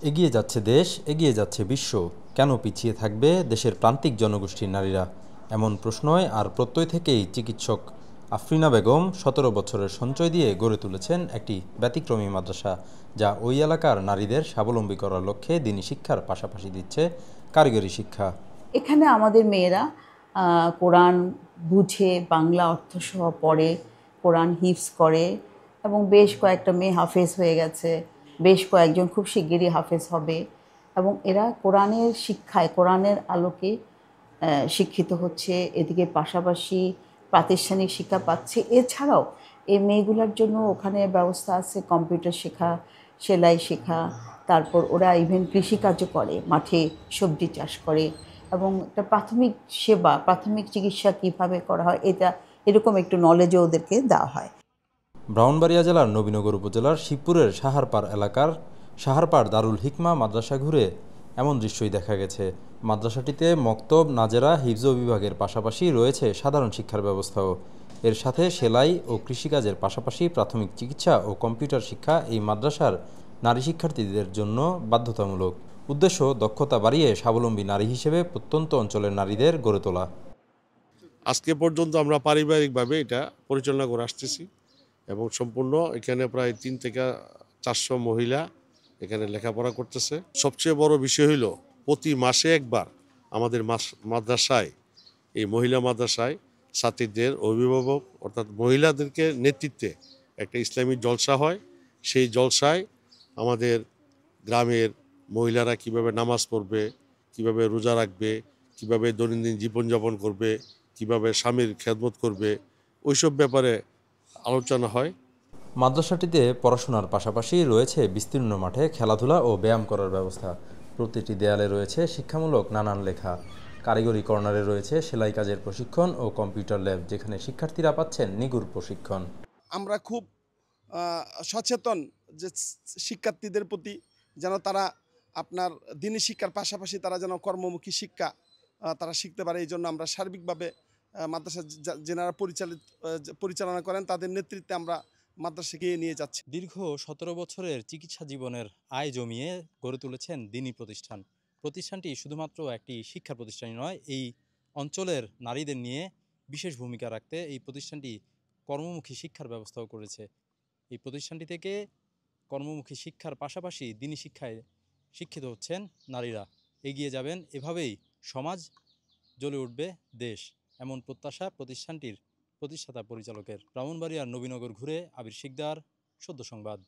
এগিয়ে যাচ্ছে দেশ, এগিয়ে যাচ্ছে বিশ্ব। কেন পিছিয়ে থাকবে দেশের প্রান্তিক জনগোষ্ঠীর নারীরা? এমন প্রশ্নই আর প্রত্যয় থেকেই চিকিৎসক আফরিনা বেগম ১৭ বছরের সঞ্চয় দিয়ে গড়ে তুলেছেন একটি ব্যতিক্রমী মাদ্রাসা, যা ওই এলাকার নারীদের স্বাবলম্বী করার লক্ষ্যে দিনী শিক্ষার পাশাপাশি দিচ্ছে কারিগরি শিক্ষা। এখানে আমাদের মেয়েরা কোরআন বুঝে বাংলা অর্থসহ পড়ে, কোরআন হিফজ করে এবং বেশ কয়েকটা মেয়ে হাফেজ হয়ে গেছে, বেশ কয়েকজন খুব শিগগিরই হাফেজ হবে এবং এরা কোরআনের শিক্ষায়, কোরআনের আলোকে শিক্ষিত হচ্ছে। এদিকে পাশাপাশি প্রাতিষ্ঠানিক শিক্ষা পাচ্ছে। এছাড়াও এই মেয়েগুলোর জন্য ওখানে ব্যবস্থা আছে কম্পিউটার শেখা, সেলাই শেখা, তারপর ওরা ইভেন কৃষিকাজও করে, মাঠে সবজি চাষ করে এবং একটা প্রাথমিক সেবা, প্রাথমিক চিকিৎসা কীভাবে করা হয় এটা এরকম একটু নলেজও ওদেরকে দেওয়া হয়। ব্রাহ্মণবাড়িয়া জেলার নবীনগর উপজেলার শিবপুরের সাহারপাড় এলাকার সাহারপাড় দারুল হিকমা মাদ্রাসা ঘুরে এমন দৃশ্যই দেখা গেছে। মাদ্রাসাটিতে মক্তব, নাজেরা, হিফজ বিভাগের পাশাপাশি রয়েছে সাধারণ শিক্ষার ব্যবস্থাও। এর সাথে সেলাই ও কৃষিকাজের পাশাপাশি প্রাথমিক চিকিৎসা ও কম্পিউটার শিক্ষা এই মাদ্রাসার নারী শিক্ষার্থীদের জন্য বাধ্যতামূলক। উদ্দেশ্য দক্ষতা বাড়িয়ে স্বাবলম্বী নারী হিসেবে প্রত্যন্ত অঞ্চলের নারীদের গড়ে তোলা। আজকে পর্যন্ত আমরা পারিবারিকভাবে এটা পরিচালনা করে আসতেছি এবং সম্পূর্ণ এখানে প্রায় 3 থেকে 400 মহিলা এখানে লেখাপড়া করতেছে। সবচেয়ে বড় বিষয় হলো প্রতি মাসে একবার আমাদের মাদ্রাসায়, এই মহিলা মাদ্রাসায় ছাত্রীদের অভিভাবক অর্থাৎ মহিলাদেরকে নেতৃত্বে একটা ইসলামী জলসা হয়। সেই জলসায় আমাদের গ্রামের মহিলারা কিভাবে নামাজ পড়বে, কিভাবে রোজা রাখবে, কিভাবে দৈনন্দিন জীবনযাপন করবে, কিভাবে স্বামীর খেদমত করবে, ওইসব ব্যাপারে আলোচনা হয়। মাদ্রাসাটিতে পড়াশোনার পাশাপাশি রয়েছে বিস্তীর্ণ মাঠে খেলাধুলা ও ব্যায়াম করার ব্যবস্থা। প্রতিটি দেয়ালে রয়েছে শিক্ষামূলক নানান লেখা। কারিগরি কর্নারে রয়েছে সেলাই কাজের প্রশিক্ষণ ও কম্পিউটার ল্যাব, যেখানে শিক্ষার্থীরা পাচ্ছেন নিগুড় প্রশিক্ষণ। আমরা খুব সচেতন যে শিক্ষার্থীদের প্রতি যেন তারা আপনার দিনী শিক্ষার পাশাপাশি তারা যেন কর্মমুখী শিক্ষা তারা শিখতে পারে। এই জন্য আমরা সার্বিকভাবে মাদ্রাসা যেনারা পরিচালনা করেন তাদের নেতৃত্বে আমরা মাদ্রাসাকে নিয়ে যাচ্ছি। দীর্ঘ ১৭ বছরের চিকিৎসা জীবনের আয় জমিয়ে গড়ে তুলেছেন দিনী প্রতিষ্ঠান। প্রতিষ্ঠানটি শুধুমাত্র একটি শিক্ষা প্রতিষ্ঠানই নয়, এই অঞ্চলের নারীদের নিয়ে বিশেষ ভূমিকা রাখতে এই প্রতিষ্ঠানটি কর্মমুখী শিক্ষার ব্যবস্থাও করেছে। এই প্রতিষ্ঠানটি থেকে কর্মমুখী শিক্ষার পাশাপাশি দিনী শিক্ষায় শিক্ষিত হচ্ছেন নারীরা। এগিয়ে যাবেন এভাবেই সমাজ, জ্বলে উঠবে দেশ, এমন প্রত্যাশা প্রতিষ্ঠানটির প্রতিষ্ঠাতা পরিচালকের। ব্রাহ্মণবাড়িয়ার নবীনগর ঘুরে আবির শিকদার, সদ্য সংবাদ।